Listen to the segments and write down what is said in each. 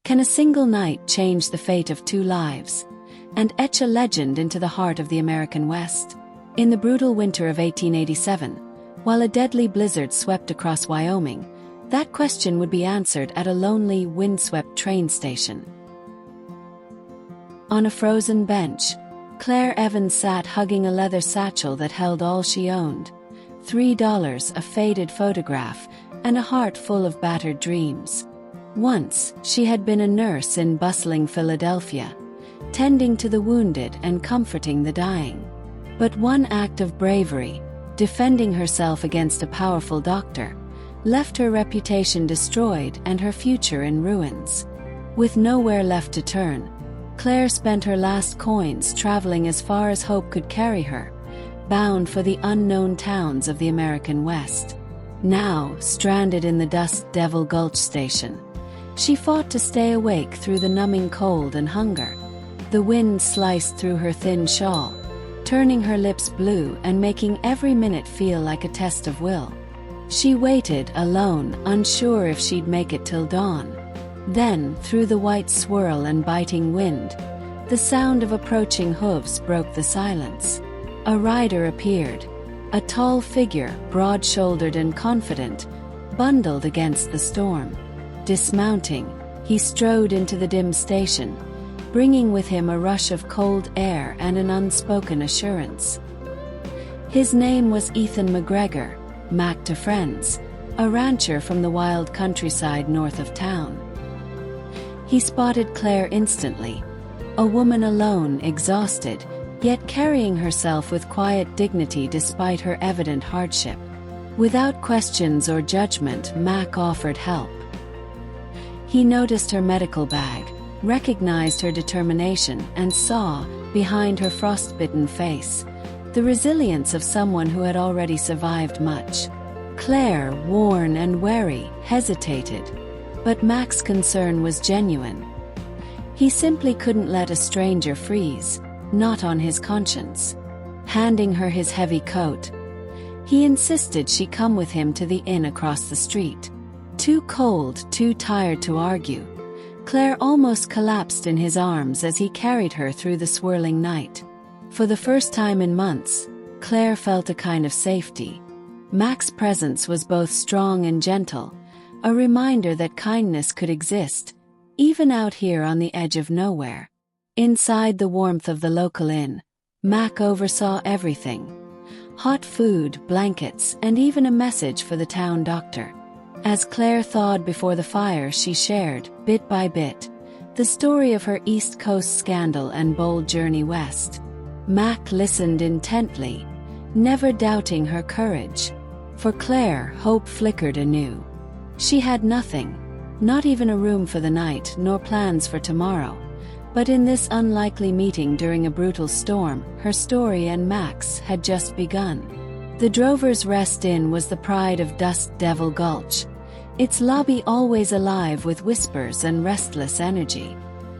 Can a single night change the fate of 2 lives and etch a legend into the heart of the American West? In the brutal winter of 1887, while a deadly blizzard swept across Wyoming, that question would be answered at a lonely, windswept train station. On a frozen bench, Claire Evans sat hugging a leather satchel that held all she owned: $3, a faded photograph, and a heart full of battered dreams. Once, she had been a nurse in bustling Philadelphia, tending to the wounded and comforting the dying. But one act of bravery, defending herself against a powerful doctor, left her reputation destroyed and her future in ruins. With nowhere left to turn, Claire spent her last coins traveling as far as hope could carry her, bound for the unknown towns of the American West. Now, stranded in the Dust Devil Gulch station, she fought to stay awake through the numbing cold and hunger. The wind sliced through her thin shawl, turning her lips blue and making every minute feel like a test of will. She waited, alone, unsure if she'd make it till dawn. Then, through the white swirl and biting wind, the sound of approaching hooves broke the silence. A rider appeared, a tall figure, broad-shouldered and confident, bundled against the storm. Dismounting, he strode into the dim station, bringing with him a rush of cold air and an unspoken assurance. His name was Ethan McGregor, Mac to friends, a rancher from the wild countryside north of town. He spotted Claire instantly, a woman alone, exhausted, yet carrying herself with quiet dignity despite her evident hardship. Without questions or judgment, Mac offered help. He noticed her medical bag, recognized her determination, and saw, behind her frostbitten face, the resilience of someone who had already survived much. Claire, worn and wary, hesitated, but Mac's concern was genuine. He simply couldn't let a stranger freeze, not on his conscience. Handing her his heavy coat, he insisted she come with him to the inn across the street. Too cold, too tired to argue, Claire almost collapsed in his arms as he carried her through the swirling night. For the first time in months, Claire felt a kind of safety. Mac's presence was both strong and gentle, a reminder that kindness could exist, even out here on the edge of nowhere. Inside the warmth of the local inn, Mac oversaw everything: hot food, blankets, and even a message for the town doctor. As Claire thawed before the fire, she shared, bit by bit, the story of her East Coast scandal and bold journey west. Mac listened intently, never doubting her courage. For Claire, hope flickered anew. She had nothing, not even a room for the night nor plans for tomorrow. But in this unlikely meeting during a brutal storm, her story and Mac's had just begun. The Drover's Rest Inn was the pride of Dust Devil Gulch, its lobby always alive with whispers and restless energy.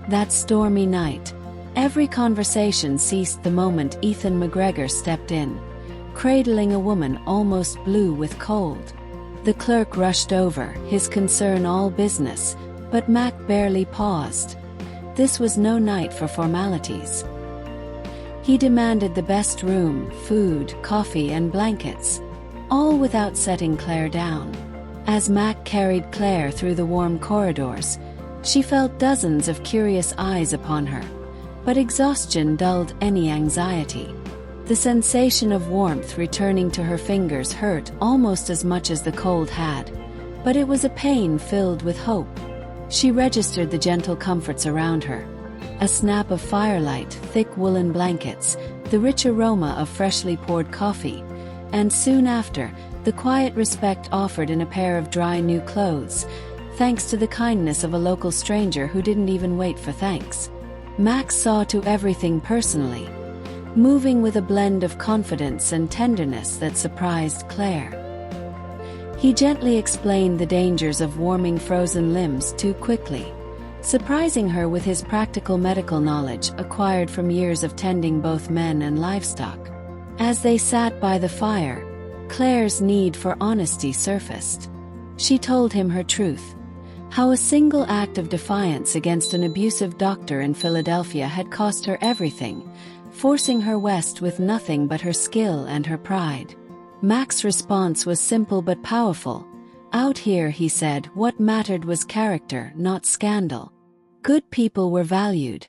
That stormy night, every conversation ceased the moment Ethan McGregor stepped in, cradling a woman almost blue with cold. The clerk rushed over, his concern all business, but Mac barely paused. This was no night for formalities. He demanded the best room, food, coffee, and blankets, all without setting Claire down. As Mac carried Claire through the warm corridors, she felt dozens of curious eyes upon her, but exhaustion dulled any anxiety. The sensation of warmth returning to her fingers hurt almost as much as the cold had, but it was a pain filled with hope. She registered the gentle comforts around her: a snap of firelight, thick woolen blankets, the rich aroma of freshly poured coffee, and soon after, the quiet respect offered in a pair of dry new clothes, thanks to the kindness of a local stranger who didn't even wait for thanks. Mac saw to everything personally, moving with a blend of confidence and tenderness that surprised Claire. He gently explained the dangers of warming frozen limbs too quickly, surprising her with his practical medical knowledge acquired from years of tending both men and livestock. As they sat by the fire, Claire's need for honesty surfaced. She told him her truth: How a single act of defiance against an abusive doctor in Philadelphia had cost her everything, forcing her west with nothing but her skill and her pride. Mac's response was simple but powerful. "Out here," he said, "what mattered was character, not scandal. Good people were valued,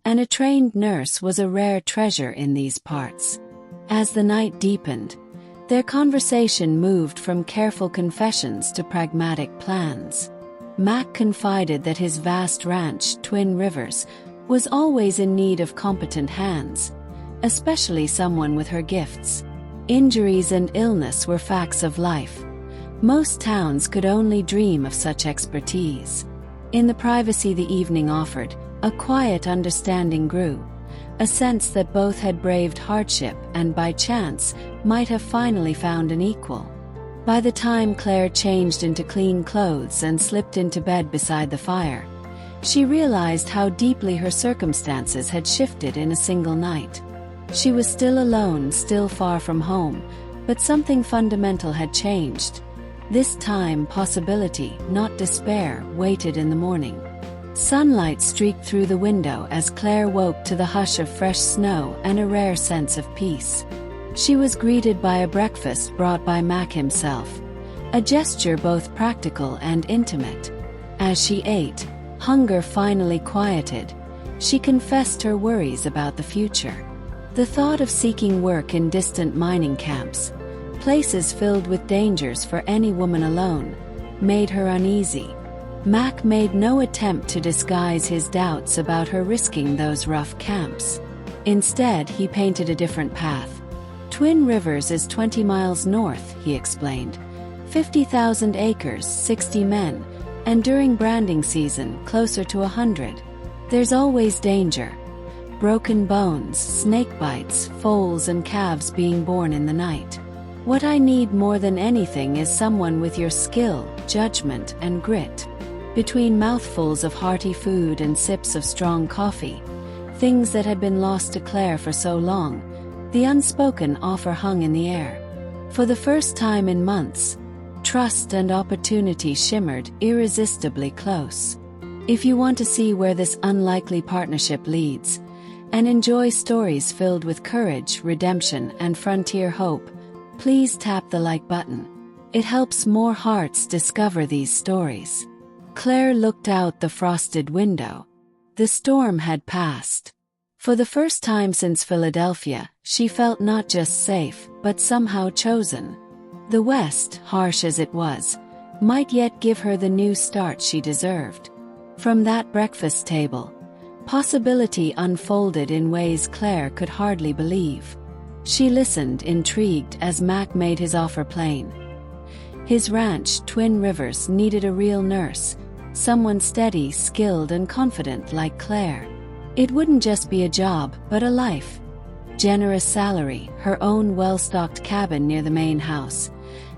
and a trained nurse was a rare treasure in these parts." As the night deepened, their conversation moved from careful confessions to pragmatic plans. Mac confided that his vast ranch, Twin Rivers, was always in need of competent hands, especially someone with her gifts. Injuries and illness were facts of life. Most towns could only dream of such expertise. In the privacy the evening offered, a quiet understanding grew, a sense that both had braved hardship and by chance might have finally found an equal. By the time Claire changed into clean clothes and slipped into bed beside the fire, she realized how deeply her circumstances had shifted in a single night. She was still alone, still far from home, but something fundamental had changed. This time, possibility, not despair, waited in the morning. Sunlight streaked through the window as Claire woke to the hush of fresh snow and a rare sense of peace. She was greeted by a breakfast brought by Mac himself, a gesture both practical and intimate. As she ate, hunger finally quieted. She confessed her worries about the future. The thought of seeking work in distant mining camps, places filled with dangers for any woman alone, made her uneasy. Mac made no attempt to disguise his doubts about her risking those rough camps. Instead, he painted a different path. "Twin Rivers is 20 miles north," he explained. 50,000 acres, 60 men, and during branding season, closer to 100. There's always danger. Broken bones, snake bites, foals and calves being born in the night. What I need more than anything is someone with your skill, judgment, and grit." Between mouthfuls of hearty food and sips of strong coffee, things that had been lost to Claire for so long, the unspoken offer hung in the air. For the first time in months, trust and opportunity shimmered irresistibly close. If you want to see where this unlikely partnership leads, and enjoy stories filled with courage, redemption, and frontier hope, please tap the like button. It helps more hearts discover these stories. Claire looked out the frosted window. The storm had passed. For the first time since Philadelphia, she felt not just safe, but somehow chosen. The West, harsh as it was, might yet give her the new start she deserved. From that breakfast table, possibility unfolded in ways Claire could hardly believe. She listened, intrigued, as Mac made his offer plain. His ranch, Twin Rivers, needed a real nurse, someone steady, skilled, and confident like Claire. It wouldn't just be a job, but a life. Generous salary, her own well-stocked cabin near the main house,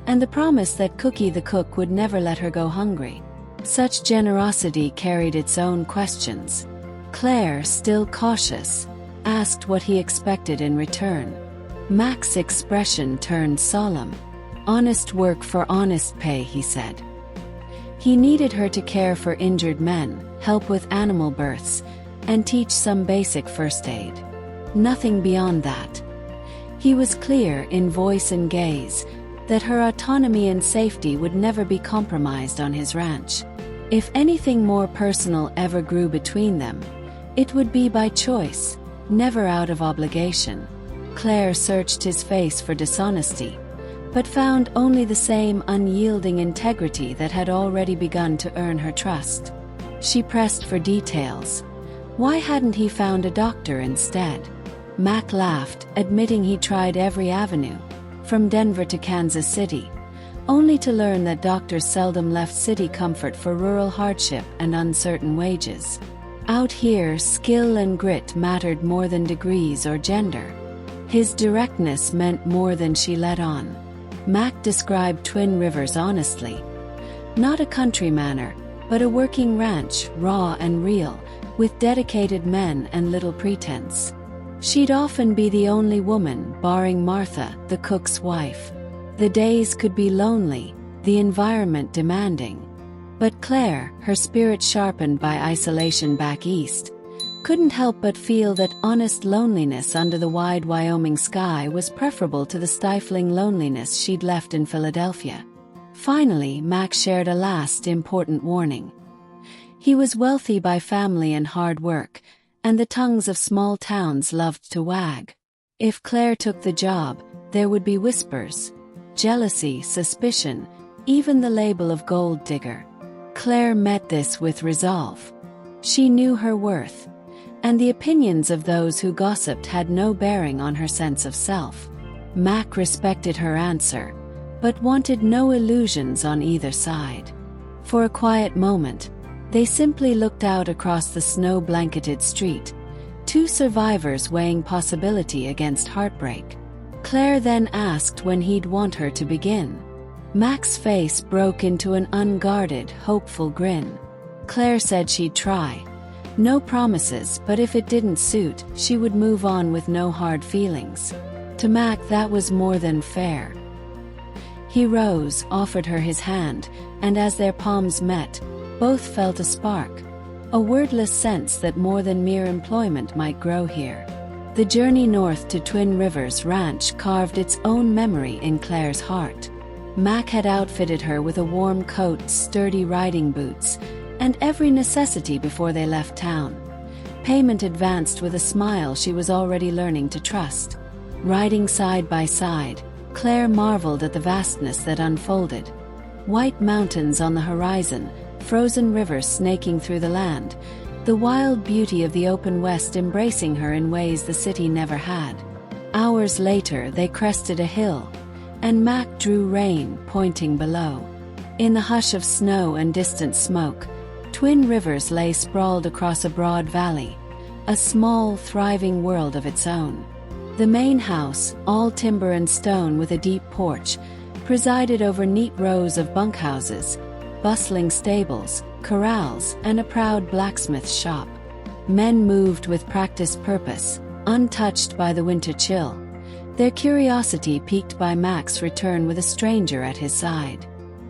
and the promise that Cookie the cook would never let her go hungry. Such generosity carried its own questions. Claire, still cautious, asked what he expected in return. Mac's expression turned solemn. "Honest work for honest pay," he said. He needed her to care for injured men, help with animal births, and teach some basic first aid. Nothing beyond that. He was clear in voice and gaze that her autonomy and safety would never be compromised on his ranch. If anything more personal ever grew between them, it would be by choice, never out of obligation. Claire searched his face for dishonesty, but found only the same unyielding integrity that had already begun to earn her trust. She pressed for details. Why hadn't he found a doctor instead? Mac laughed, admitting he tried every avenue, from Denver to Kansas City, only to learn that doctors seldom left city comfort for rural hardship and uncertain wages. Out here, skill and grit mattered more than degrees or gender. His directness meant more than she let on. Mac described Twin Rivers honestly. Not a country manor, but a working ranch, raw and real, with dedicated men and little pretense. She'd often be the only woman, barring Martha, the cook's wife. The days could be lonely, the environment demanding. But Claire, her spirit sharpened by isolation back east, couldn't help but feel that honest loneliness under the wide Wyoming sky was preferable to the stifling loneliness she'd left in Philadelphia. Finally, Mac shared a last important warning. He was wealthy by family and hard work, and the tongues of small towns loved to wag. If Claire took the job, there would be whispers, jealousy, suspicion, even the label of gold digger. Claire met this with resolve. She knew her worth, and the opinions of those who gossiped had no bearing on her sense of self. Mac respected her answer, but wanted no illusions on either side. For a quiet moment, they simply looked out across the snow-blanketed street, two survivors weighing possibility against heartbreak. Claire then asked when he'd want her to begin. Mac's face broke into an unguarded, hopeful grin. Claire said she'd try. No promises, but if it didn't suit, she would move on with no hard feelings. To Mac, that was more than fair. He rose, offered her his hand, and as their palms met, both felt a spark, a wordless sense that more than mere employment might grow here. The journey north to Twin Rivers Ranch carved its own memory in Claire's heart. Mac had outfitted her with a warm coat, sturdy riding boots, and every necessity before they left town. Payment advanced with a smile she was already learning to trust. Riding side by side, Claire marveled at the vastness that unfolded. White mountains on the horizon, frozen rivers snaking through the land, the wild beauty of the open west embracing her in ways the city never had. Hours later, they crested a hill, and Mac drew rein, pointing below. In the hush of snow and distant smoke, Twin Rivers lay sprawled across a broad valley, a small, thriving world of its own. The main house, all timber and stone with a deep porch, presided over neat rows of bunkhouses, bustling stables, corrals, and a proud blacksmith shop. Men moved with practiced purpose, untouched by the winter chill, their curiosity piqued by Mac's return with a stranger at his side.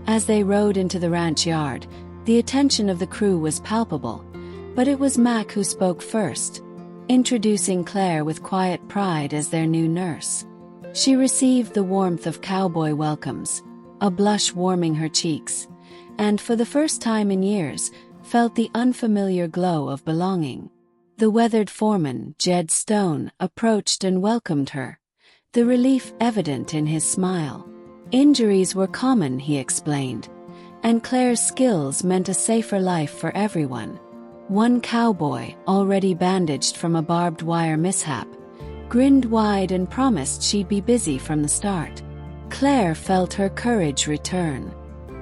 As they rode into the ranch yard, the attention of the crew was palpable, but it was Mac who spoke first, introducing Claire with quiet pride as their new nurse. She received the warmth of cowboy welcomes, a blush warming her cheeks, and for the first time in years, felt the unfamiliar glow of belonging. The weathered foreman, Jed Stone, approached and welcomed her, the relief evident in his smile. Injuries were common, he explained, and Claire's skills meant a safer life for everyone. One cowboy, already bandaged from a barbed wire mishap, grinned wide and promised she'd be busy from the start. Claire felt her courage return.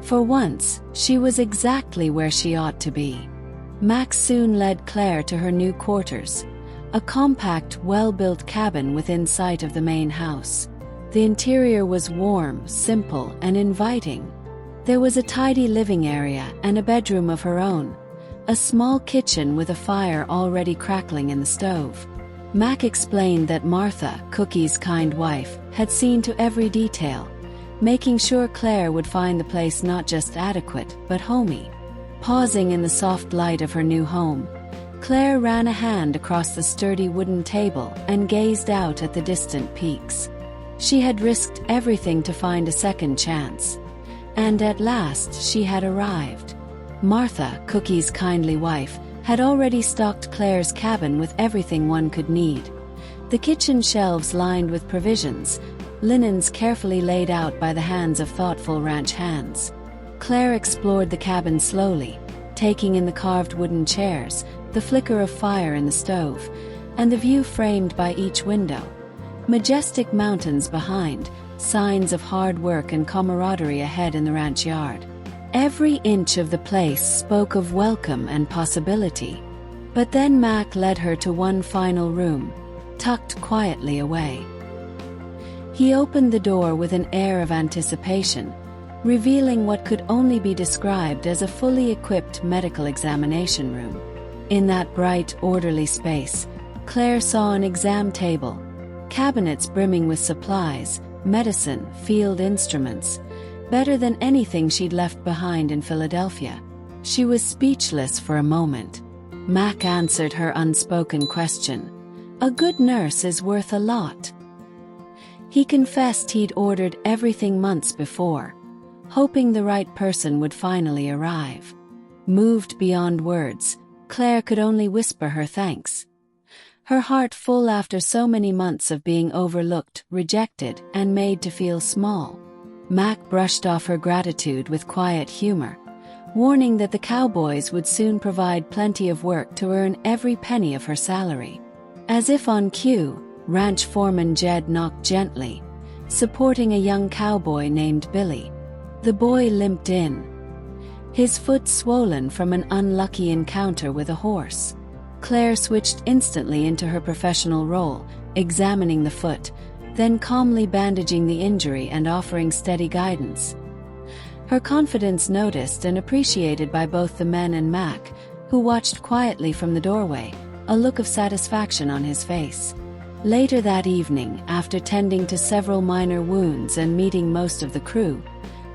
For once, she was exactly where she ought to be. Mac soon led Claire to her new quarters, a compact, well-built cabin within sight of the main house. The interior was warm, simple, and inviting. There was a tidy living area and a bedroom of her own, a small kitchen with a fire already crackling in the stove. Mac explained that Martha, Cookie's kind wife, had seen to every detail, making sure Claire would find the place not just adequate, but homey. Pausing in the soft light of her new home, Claire ran a hand across the sturdy wooden table and gazed out at the distant peaks. She had risked everything to find a second chance, and at last she had arrived. Martha, Cookie's kindly wife, had already stocked Claire's cabin with everything one could need. The kitchen shelves lined with provisions, linens carefully laid out by the hands of thoughtful ranch hands. Claire explored the cabin slowly, taking in the carved wooden chairs, the flicker of fire in the stove, and the view framed by each window. Majestic mountains behind, signs of hard work and camaraderie ahead in the ranch yard. Every inch of the place spoke of welcome and possibility. But then Mac led her to one final room, tucked quietly away. He opened the door with an air of anticipation, revealing what could only be described as a fully equipped medical examination room. In that bright, orderly space, Claire saw an exam table, cabinets brimming with supplies, medicine, field instruments, better than anything she'd left behind in Philadelphia. She was speechless for a moment. Mac answered her unspoken question. A good nurse is worth a lot. He confessed he'd ordered everything months before, hoping the right person would finally arrive. Moved beyond words, Claire could only whisper her thanks. Her heart full after so many months of being overlooked, rejected, and made to feel small. Mac brushed off her gratitude with quiet humor, warning that the cowboys would soon provide plenty of work to earn every penny of her salary. As if on cue, ranch foreman Jed knocked gently, supporting a young cowboy named Billy. The boy limped in, his foot swollen from an unlucky encounter with a horse. Claire switched instantly into her professional role, examining the foot, then calmly bandaging the injury and offering steady guidance. Her confidence noticed and appreciated by both the men and Mac, who watched quietly from the doorway, a look of satisfaction on his face. Later that evening, after tending to several minor wounds and meeting most of the crew,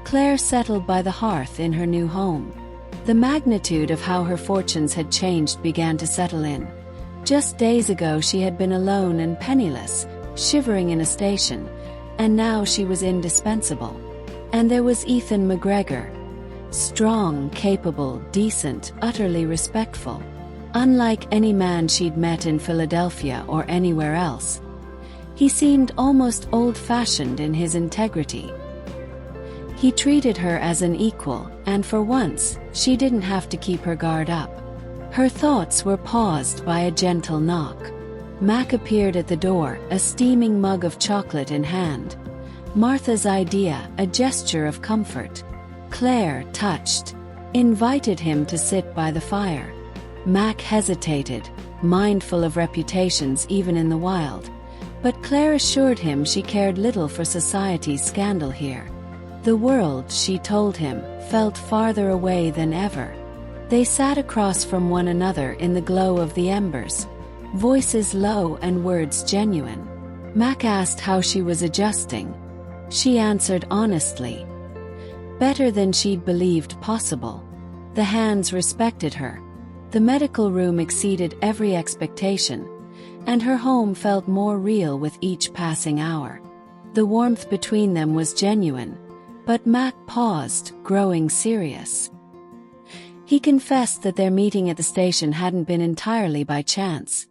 Claire settled by the hearth in her new home. The magnitude of how her fortunes had changed began to settle in. Just days ago she had been alone and penniless, shivering in a station, and now she was indispensable. And there was Ethan McGregor. Strong, capable, decent, utterly respectful. Unlike any man she'd met in Philadelphia or anywhere else. He seemed almost old-fashioned in his integrity. He treated her as an equal, and for once, she didn't have to keep her guard up. Her thoughts were paused by a gentle knock. Mac appeared at the door, a steaming mug of chocolate in hand. Martha's idea, a gesture of comfort. Claire, touched, invited him to sit by the fire. Mac hesitated, mindful of reputations even in the wild, but Claire assured him she cared little for society's scandal here. The world, she told him, felt farther away than ever. They sat across from one another in the glow of the embers, voices low and words genuine. Mac asked how she was adjusting. She answered honestly. Better than she'd believed possible. The hands respected her. The medical room exceeded every expectation, and her home felt more real with each passing hour. The warmth between them was genuine, but Mac paused, growing serious. He confessed that their meeting at the station hadn't been entirely by chance.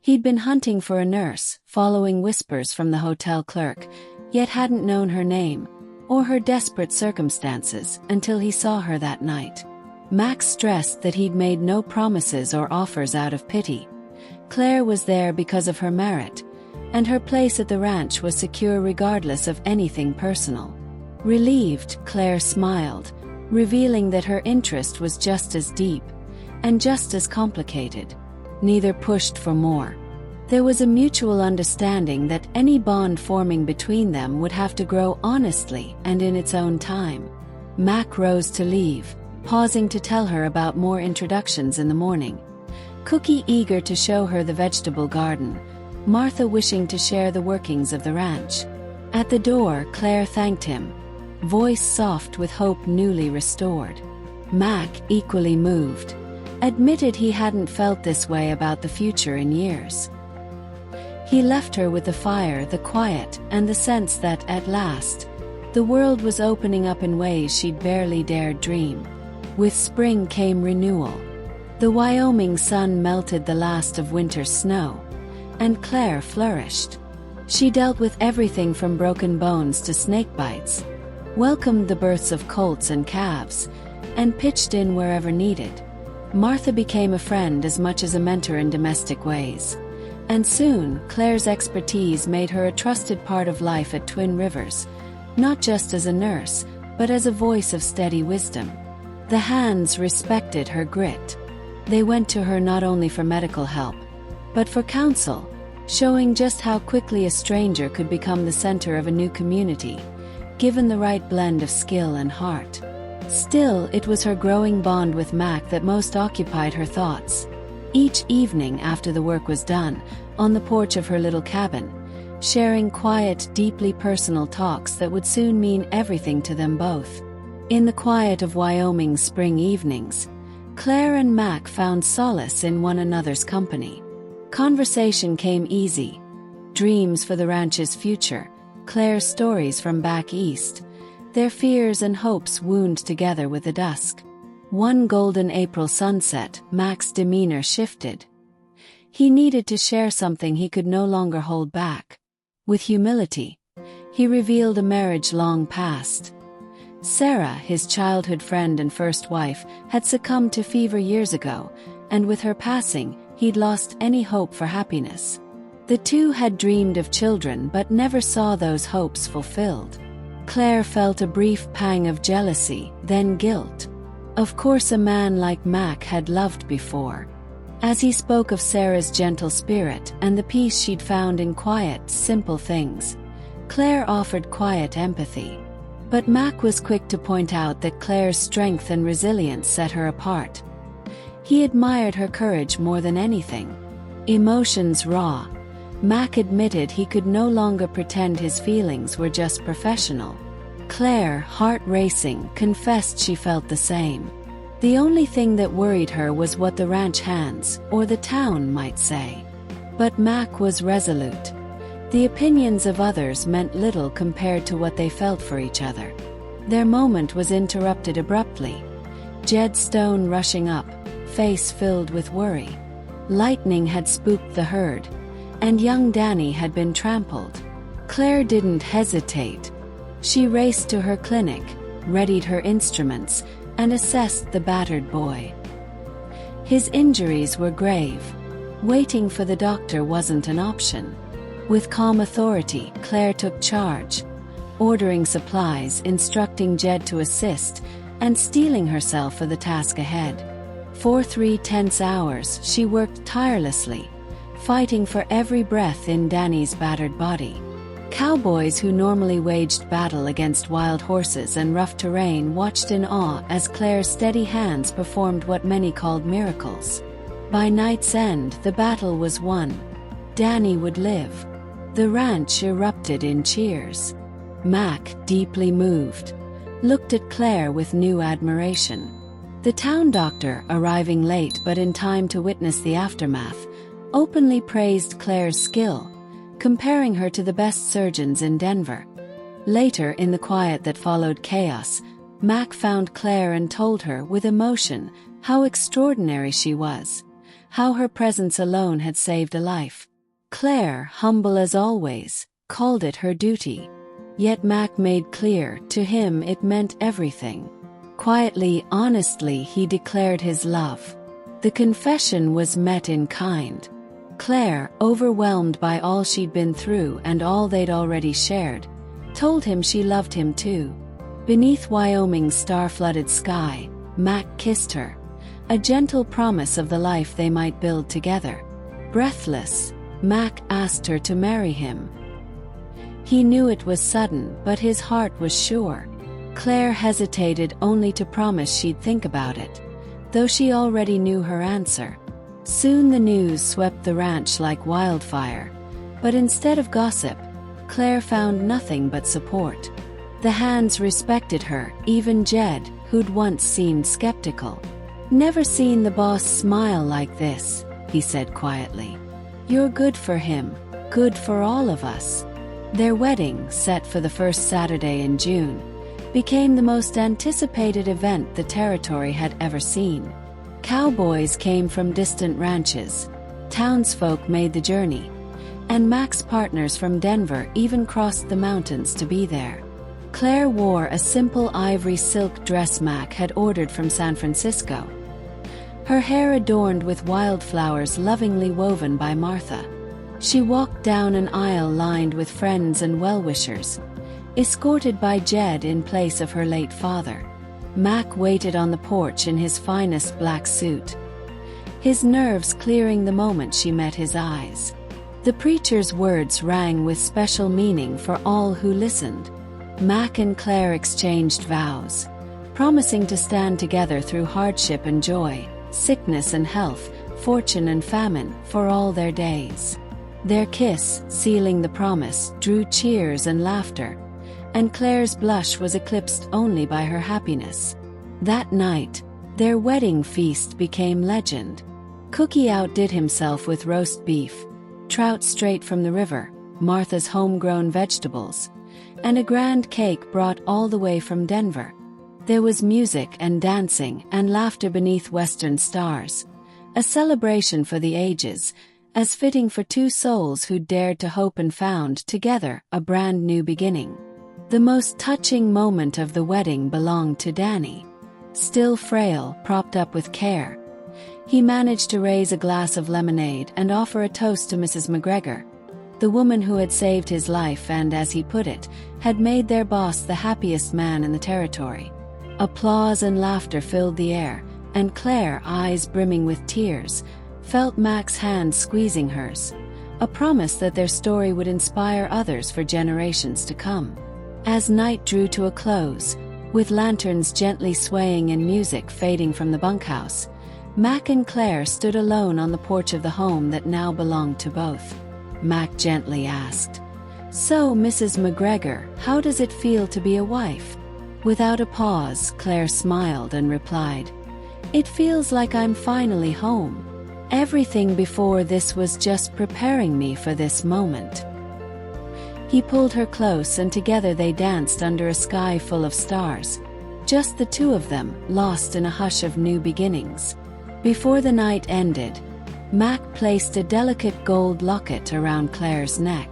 He'd been hunting for a nurse, following whispers from the hotel clerk, yet hadn't known her name, or her desperate circumstances, until he saw her that night. Mac stressed that he'd made no promises or offers out of pity. Claire was there because of her merit, and her place at the ranch was secure regardless of anything personal. Relieved, Claire smiled, revealing that her interest was just as deep, and just as complicated. Neither pushed for more. There was a mutual understanding that any bond forming between them would have to grow honestly and in its own time. Mac rose to leave, pausing to tell her about more introductions in the morning. Cookie eager to show her the vegetable garden, Martha wishing to share the workings of the ranch. At the door, Claire thanked him, voice soft with hope newly restored. Mac, equally moved, admitted he hadn't felt this way about the future in years. He left her with the fire, the quiet, and the sense that, at last, the world was opening up in ways she'd barely dared dream. With spring came renewal. The Wyoming sun melted the last of winter's snow, and Claire flourished. She dealt with everything from broken bones to snake bites, welcomed the births of colts and calves, and pitched in wherever needed. Martha became a friend as much as a mentor in domestic ways. And soon, Claire's expertise made her a trusted part of life at Twin Rivers, not just as a nurse, but as a voice of steady wisdom. The hands respected her grit. They went to her not only for medical help, but for counsel, showing just how quickly a stranger could become the center of a new community, given the right blend of skill and heart. Still, it was her growing bond with Mac that most occupied her thoughts. Each evening after the work was done, on the porch of her little cabin, sharing quiet, deeply personal talks that would soon mean everything to them both. In the quiet of Wyoming's spring evenings, Claire and Mac found solace in one another's company. Conversation came easy. Dreams for the ranch's future, Claire's stories from back east, their fears and hopes wound together with the dusk. One golden April sunset, Mac's demeanor shifted. He needed to share something he could no longer hold back. With humility, he revealed a marriage long past. Sarah, his childhood friend and first wife, had succumbed to fever years ago, and with her passing, he'd lost any hope for happiness. The two had dreamed of children but never saw those hopes fulfilled. Claire felt a brief pang of jealousy, then guilt. Of course, a man like Mac had loved before. As he spoke of Sarah's gentle spirit and the peace she'd found in quiet, simple things, Claire offered quiet empathy. But Mac was quick to point out that Claire's strength and resilience set her apart. He admired her courage more than anything. Emotions raw, Mac admitted he could no longer pretend his feelings were just professional. Claire, heart racing, confessed she felt the same. The only thing that worried her was what the ranch hands, or the town, might say. But Mac was resolute. The opinions of others meant little compared to what they felt for each other. Their moment was interrupted abruptly. Jed Stone rushing up, face filled with worry. Lightning had spooked the herd, and young Danny had been trampled. Claire didn't hesitate. She raced to her clinic, readied her instruments, and assessed the battered boy. His injuries were grave. Waiting for the doctor wasn't an option. With calm authority, Claire took charge, ordering supplies, instructing Jed to assist, and steeling herself for the task ahead. For 3 tense hours, she worked tirelessly, fighting for every breath in Danny's battered body. Cowboys who normally waged battle against wild horses and rough terrain watched in awe as Claire's steady hands performed what many called miracles. By night's end, the battle was won. Danny would live. The ranch erupted in cheers. Mac, deeply moved, looked at Claire with new admiration. The town doctor, arriving late but in time to witness the aftermath, openly praised Claire's skill, comparing her to the best surgeons in Denver. Later, in the quiet that followed chaos, Mac found Claire and told her with emotion how extraordinary she was, how her presence alone had saved a life. Claire, humble as always, called it her duty. Yet Mac made clear, to him it meant everything. Quietly, honestly, he declared his love. The confession was met in kind. Claire, overwhelmed by all she'd been through and all they'd already shared, told him she loved him too. Beneath Wyoming's star-flooded sky, Mac kissed her, a gentle promise of the life they might build together. Breathless, Mac asked her to marry him. He knew it was sudden, but his heart was sure. Claire hesitated only to promise she'd think about it, though she already knew her answer. Soon the news swept the ranch like wildfire, but instead of gossip, Claire found nothing but support. The hands respected her, even Jed, who'd once seemed skeptical. "Never seen the boss smile like this," he said quietly. "You're good for him, good for all of us." Their wedding, set for the first Saturday in June, became the most anticipated event the territory had ever seen. Cowboys came from distant ranches, townsfolk made the journey, and Mac's partners from Denver even crossed the mountains to be there. Claire wore a simple ivory silk dress Mac had ordered from San Francisco, her hair adorned with wildflowers lovingly woven by Martha. She walked down an aisle lined with friends and well-wishers, escorted by Jed in place of her late father. Mac waited on the porch in his finest black suit, his nerves clearing the moment she met his eyes. The preacher's words rang with special meaning for all who listened. Mac and Claire exchanged vows, promising to stand together through hardship and joy, sickness and health, fortune and famine, for all their days. Their kiss, sealing the promise, drew cheers and laughter, and Claire's blush was eclipsed only by her happiness. That night, their wedding feast became legend. Cookie outdid himself with roast beef, trout straight from the river, Martha's homegrown vegetables, and a grand cake brought all the way from Denver. There was music and dancing and laughter beneath western stars, a celebration for the ages, as fitting for two souls who dared to hope and found together a brand new beginning. The most touching moment of the wedding belonged to Danny. Still frail, propped up with care, he managed to raise a glass of lemonade and offer a toast to Mrs. McGregor, the woman who had saved his life and, as he put it, had made their boss the happiest man in the territory. Applause and laughter filled the air, and Claire, eyes brimming with tears, felt Mac's hand squeezing hers, a promise that their story would inspire others for generations to come. As night drew to a close, with lanterns gently swaying and music fading from the bunkhouse, Mac and Claire stood alone on the porch of the home that now belonged to both. Mac gently asked, "So, Mrs. McGregor, how does it feel to be a wife?" Without a pause, Claire smiled and replied, "It feels like I'm finally home. Everything before this was just preparing me for this moment." He pulled her close and together they danced under a sky full of stars, just the two of them, lost in a hush of new beginnings. Before the night ended, Mac placed a delicate gold locket around Claire's neck.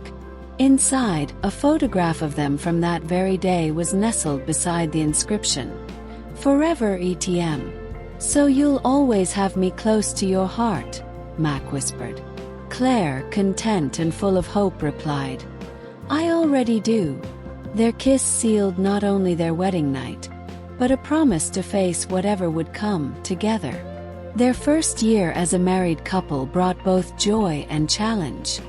Inside, a photograph of them from that very day was nestled beside the inscription, "Forever ETM. So you'll always have me close to your heart," Mac whispered. Claire, content and full of hope, replied, "I already do." Their kiss sealed not only their wedding night, but a promise to face whatever would come together. Their first year as a married couple brought both joy and challenge.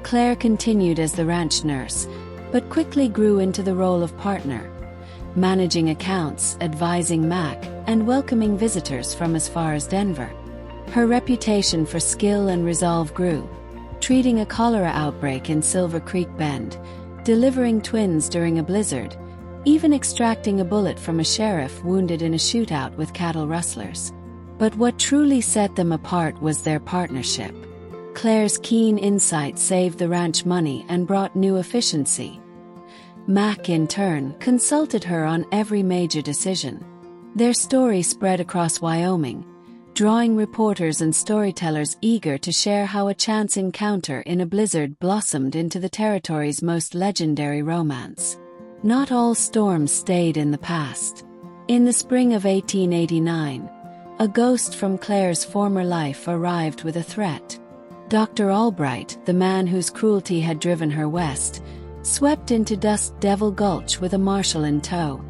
Claire continued as the ranch nurse, but quickly grew into the role of partner, managing accounts, advising Mac, and welcoming visitors from as far as Denver. Her reputation for skill and resolve grew, treating a cholera outbreak in Silver Creek Bend, delivering twins during a blizzard, even extracting a bullet from a sheriff wounded in a shootout with cattle rustlers. But what truly set them apart was their partnership. Claire's keen insight saved the ranch money and brought new efficiency. Mac, in turn, consulted her on every major decision. Their story spread across Wyoming, drawing reporters and storytellers eager to share how a chance encounter in a blizzard blossomed into the territory's most legendary romance. Not all storms stayed in the past. In the spring of 1889, a ghost from Claire's former life arrived with a threat. Dr. Albright, the man whose cruelty had driven her west, swept into Dust Devil Gulch with a marshal in tow,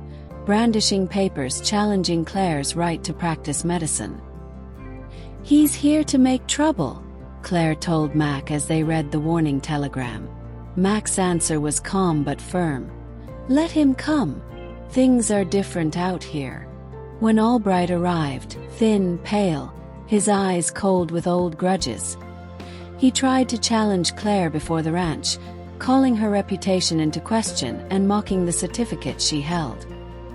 brandishing papers challenging Claire's right to practice medicine. "He's here to make trouble," Claire told Mac as they read the warning telegram. Mac's answer was calm but firm. "Let him come. Things are different out here." When Albright arrived, thin, pale, his eyes cold with old grudges, he tried to challenge Claire before the ranch, calling her reputation into question and mocking the certificate she held.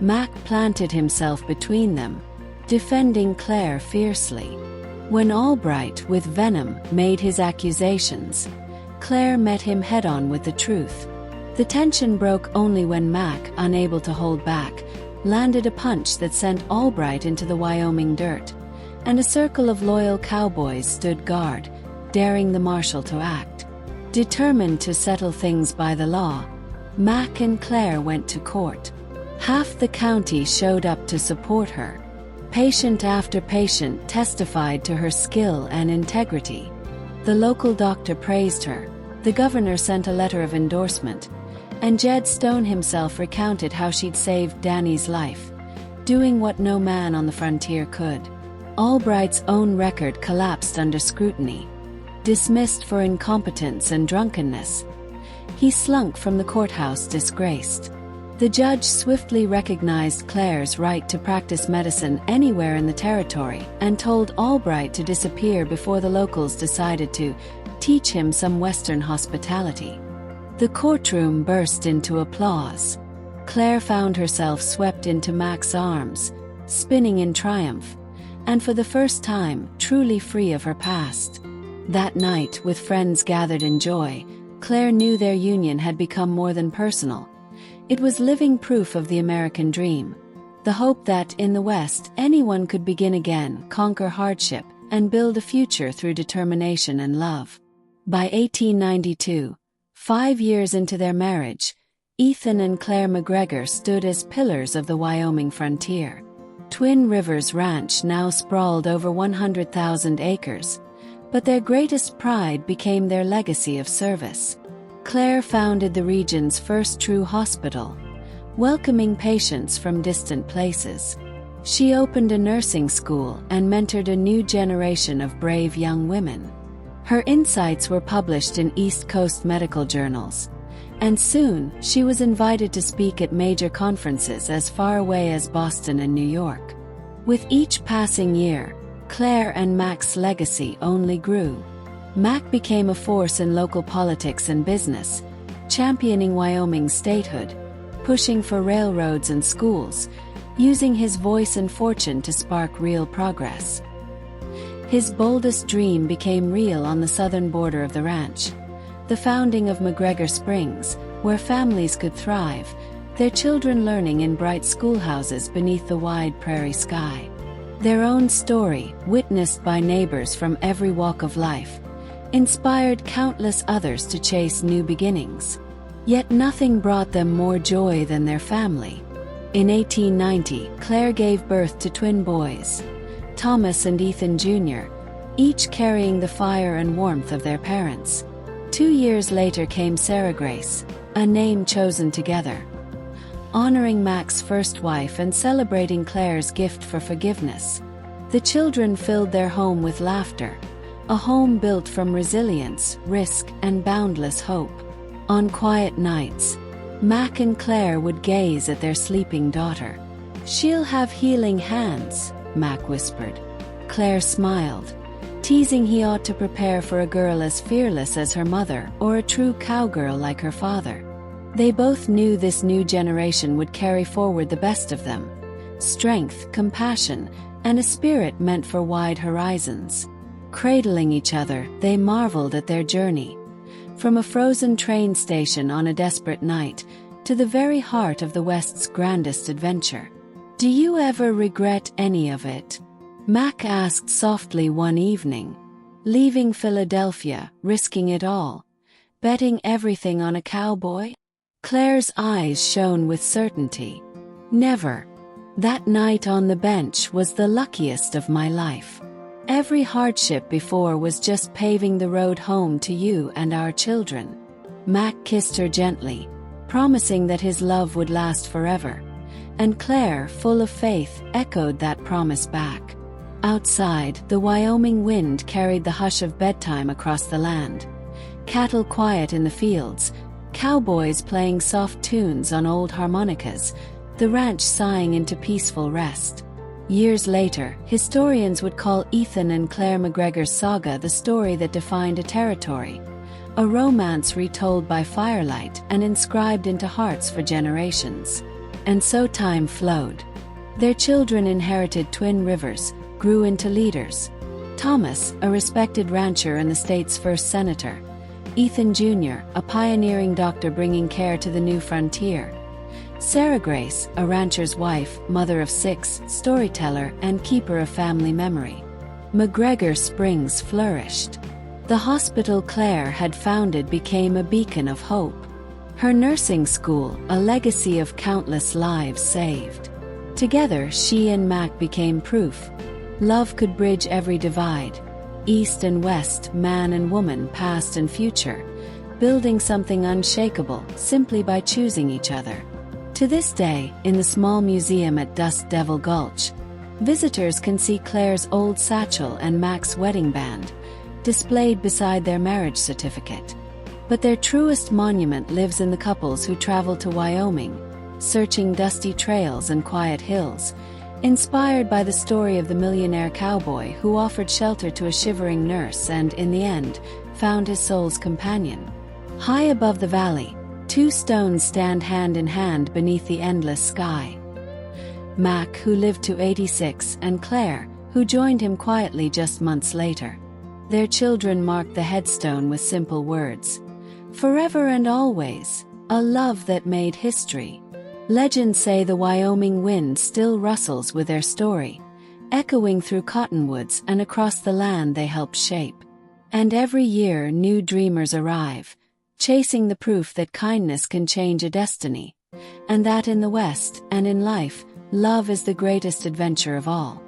Mac planted himself between them, defending Claire fiercely. When Albright, with venom, made his accusations, Claire met him head-on with the truth. The tension broke only when Mac, unable to hold back, landed a punch that sent Albright into the Wyoming dirt, and a circle of loyal cowboys stood guard, daring the marshal to act. Determined to settle things by the law, Mac and Claire went to court. Half the county showed up to support her. Patient after patient testified to her skill and integrity. The local doctor praised her, the governor sent a letter of endorsement, and Jed Stone himself recounted how she'd saved Danny's life, doing what no man on the frontier could. Albright's own record collapsed under scrutiny. Dismissed for incompetence and drunkenness, he slunk from the courthouse disgraced. The judge swiftly recognized Claire's right to practice medicine anywhere in the territory and told Albright to disappear before the locals decided to teach him some Western hospitality. The courtroom burst into applause. Claire found herself swept into Mac's arms, spinning in triumph, and for the first time, truly free of her past. That night, with friends gathered in joy, Claire knew their union had become more than personal. It was living proof of the American dream, the hope that, in the West, anyone could begin again, conquer hardship, and build a future through determination and love. By 1892, 5 years into their marriage, Ethan and Claire McGregor stood as pillars of the Wyoming frontier. Twin Rivers Ranch now sprawled over 100,000 acres, but their greatest pride became their legacy of service. Claire founded the region's first true hospital, welcoming patients from distant places. She opened a nursing school and mentored a new generation of brave young women. Her insights were published in East Coast medical journals, and soon she was invited to speak at major conferences as far away as Boston and New York. With each passing year, Claire and Mac's legacy only grew. Mac became a force in local politics and business, championing Wyoming's statehood, pushing for railroads and schools, using his voice and fortune to spark real progress. His boldest dream became real on the southern border of the ranch, the founding of McGregor Springs, where families could thrive, their children learning in bright schoolhouses beneath the wide prairie sky. Their own story, witnessed by neighbors from every walk of life, inspired countless others to chase new beginnings. Yet nothing brought them more joy than their family. In 1890, Claire gave birth to twin boys, Thomas and Ethan Jr., each carrying the fire and warmth of their parents. 2 years later came Sarah Grace, a name chosen together, honoring Mac's first wife and celebrating Claire's gift for forgiveness. The children filled their home with laughter, a home built from resilience, risk, and boundless hope. On quiet nights, Mac and Claire would gaze at their sleeping daughter. "She'll have healing hands," Mac whispered. Claire smiled, teasing he ought to prepare for a girl as fearless as her mother or a true cowgirl like her father. They both knew this new generation would carry forward the best of them: strength, compassion, and a spirit meant for wide horizons. Cradling each other, they marveled at their journey, from a frozen train station on a desperate night to the very heart of the West's grandest adventure. "Do you ever regret any of it?" Mac asked softly one evening. "Leaving Philadelphia, risking it all, betting everything on a cowboy?" Claire's eyes shone with certainty. "Never. That night on the bench was the luckiest of my life. Every hardship before was just paving the road home to you and our children." Mac kissed her gently, promising that his love would last forever, and Claire, full of faith, echoed that promise back. Outside, the Wyoming wind carried the hush of bedtime across the land. Cattle quiet in the fields, cowboys playing soft tunes on old harmonicas, the ranch sighing into peaceful rest. Years later, historians would call Ethan and Claire McGregor's saga the story that defined a territory, a romance retold by firelight and inscribed into hearts for generations. And so time flowed. Their children inherited Twin Rivers, grew into leaders. Thomas, a respected rancher and the state's first senator. Ethan Jr., a pioneering doctor bringing care to the new frontier. Sarah Grace, a rancher's wife, mother of 6, storyteller, and keeper of family memory. McGregor Springs flourished. The hospital Claire had founded became a beacon of hope. Her nursing school, a legacy of countless lives saved. Together, she and Mac became proof. Love could bridge every divide. East and West, man and woman, past and future, building something unshakable simply by choosing each other. To this day, in the small museum at Dust Devil Gulch, visitors can see Claire's old satchel and Mac's wedding band, displayed beside their marriage certificate. But their truest monument lives in the couples who traveled to Wyoming, searching dusty trails and quiet hills, inspired by the story of the millionaire cowboy who offered shelter to a shivering nurse and, in the end, found his soul's companion. High above the valley, Two stones stand hand in hand beneath the endless sky. Mac, who lived to 86, and Claire, who joined him quietly just months later. Their children marked the headstone with simple words. Forever and always, a love that made history. Legends say the Wyoming wind still rustles with their story, echoing through cottonwoods and across the land they helped shape. And every year new dreamers arrive, chasing the proof that kindness can change a destiny, and that in the West and in life, love is the greatest adventure of all.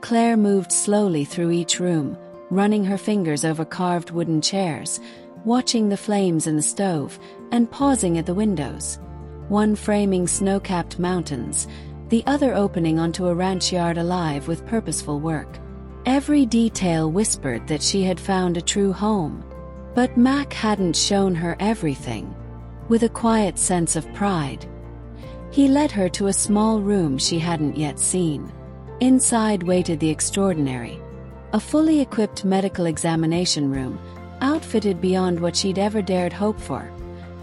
Claire moved slowly through each room, running her fingers over carved wooden chairs, watching the flames in the stove, and pausing at the windows. One framing snow-capped mountains, the other opening onto a ranch yard alive with purposeful work. Every detail whispered that she had found a true home. But Mac hadn't shown her everything. With a quiet sense of pride, he led her to a small room she hadn't yet seen. Inside waited the extraordinary. A fully equipped medical examination room, outfitted beyond what she'd ever dared hope for.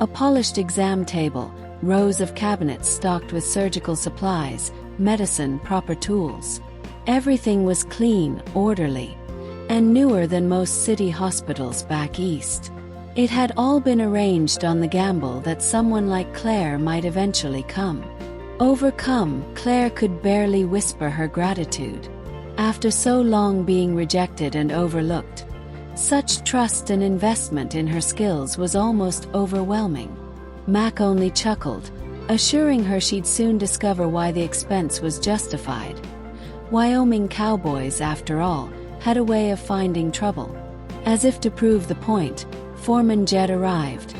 A polished exam table, rows of cabinets stocked with surgical supplies, medicine, proper tools. Everything was clean, orderly, and newer than most city hospitals back east. It had all been arranged on the gamble that someone like Claire might eventually come. Overcome, Claire could barely whisper her gratitude. After so long being rejected and overlooked, such trust and investment in her skills was almost overwhelming. Mac only chuckled, assuring her she'd soon discover why the expense was justified. Wyoming cowboys, after all, had a way of finding trouble. As if to prove the point, Foreman Jed arrived,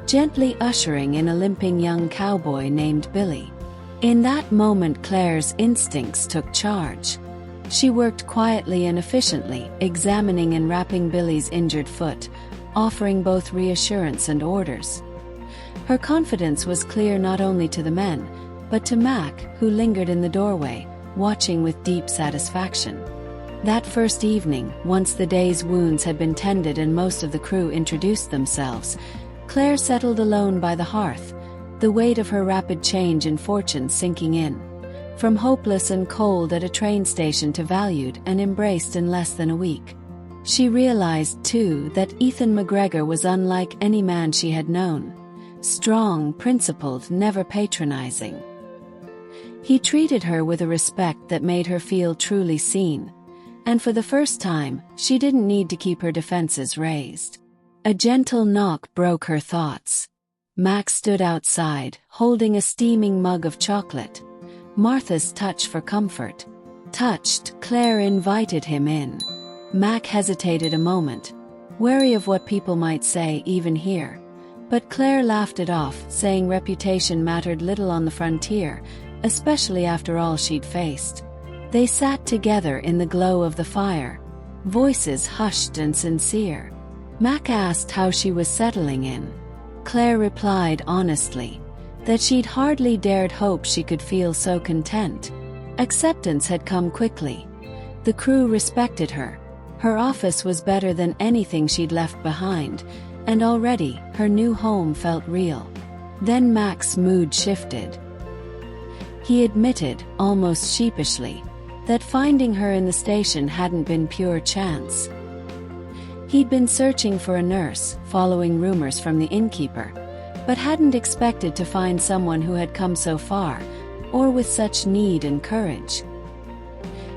gently ushering in a limping young cowboy named Billy. In that moment, Claire's instincts took charge. She worked quietly and efficiently, examining and wrapping Billy's injured foot, offering both reassurance and orders. Her confidence was clear not only to the men, but to Mac, who lingered in the doorway, watching with deep satisfaction. That first evening, once the day's wounds had been tended and most of the crew introduced themselves, Claire settled alone by the hearth, the weight of her rapid change in fortune sinking in. From hopeless and cold at a train station to valued and embraced in less than a week. She realized, too, that Ethan McGregor was unlike any man she had known. Strong, principled, never patronizing. He treated her with a respect that made her feel truly seen. And for the first time, she didn't need to keep her defenses raised. A gentle knock broke her thoughts. Max stood outside, holding a steaming mug of chocolate. Martha's touch for comfort. Touched, Claire invited him in. Mac hesitated a moment, wary of what people might say even here. But Claire laughed it off, saying reputation mattered little on the frontier, especially after all she'd faced. They sat together in the glow of the fire, voices hushed and sincere. Mac asked how she was settling in. Claire replied honestly that she'd hardly dared hope she could feel so content. Acceptance had come quickly. The crew respected her. Her office was better than anything she'd left behind, and already her new home felt real. Then Mac's mood shifted. He admitted, almost sheepishly, that finding her in the station hadn't been pure chance. He'd been searching for a nurse, following rumors from the innkeeper, but hadn't expected to find someone who had come so far, or with such need and courage.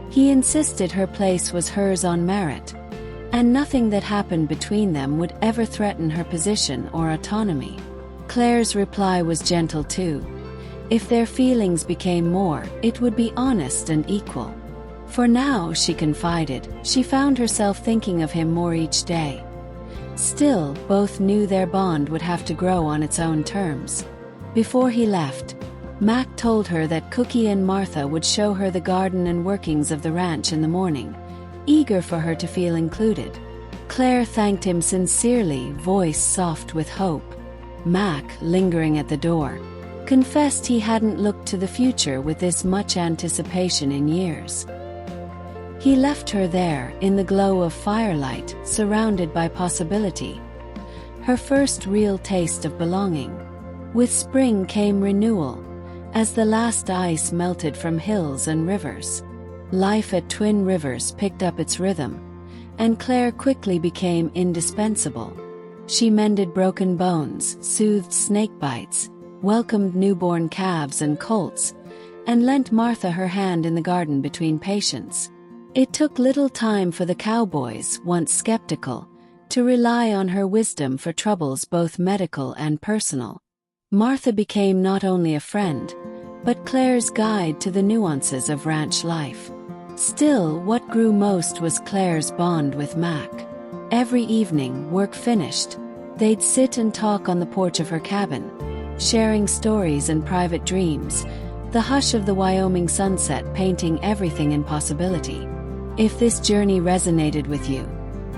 He insisted her place was hers on merit, and nothing that happened between them would ever threaten her position or autonomy. Claire's reply was gentle too. If their feelings became more, it would be honest and equal. For now, she confided, she found herself thinking of him more each day. Still, both knew their bond would have to grow on its own terms. Before he left, Mac told her that Cookie and Martha would show her the garden and workings of the ranch in the morning, eager for her to feel included. Claire thanked him sincerely, voice soft with hope. Mac, lingering at the door, confessed he hadn't looked to the future with this much anticipation in years. He left her there, in the glow of firelight, surrounded by possibility. Her first real taste of belonging. With spring came renewal, as the last ice melted from hills and rivers. Life at Twin Rivers picked up its rhythm, and Claire quickly became indispensable. She mended broken bones, soothed snake bites, welcomed newborn calves and colts, and lent Martha her hand in the garden between patients. It took little time for the cowboys, once skeptical, to rely on her wisdom for troubles both medical and personal. Martha became not only a friend, but Claire's guide to the nuances of ranch life. Still, what grew most was Claire's bond with Mac. Every evening, work finished, they'd sit and talk on the porch of her cabin, sharing stories and private dreams, the hush of the Wyoming sunset painting everything in possibility. If this journey resonated with you,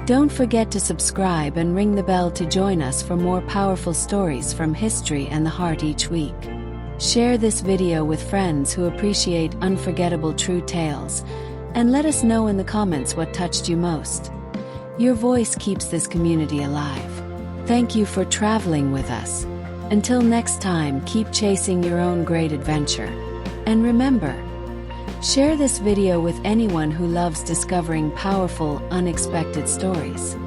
don't forget to subscribe and ring the bell to join us for more powerful stories from history and the heart each week. Share this video with friends who appreciate unforgettable true tales, and let us know in the comments what touched you most. Your voice keeps this community alive. Thank you for traveling with us. Until next time, keep chasing your own great adventure. And remember, share this video with anyone who loves discovering powerful, unexpected stories.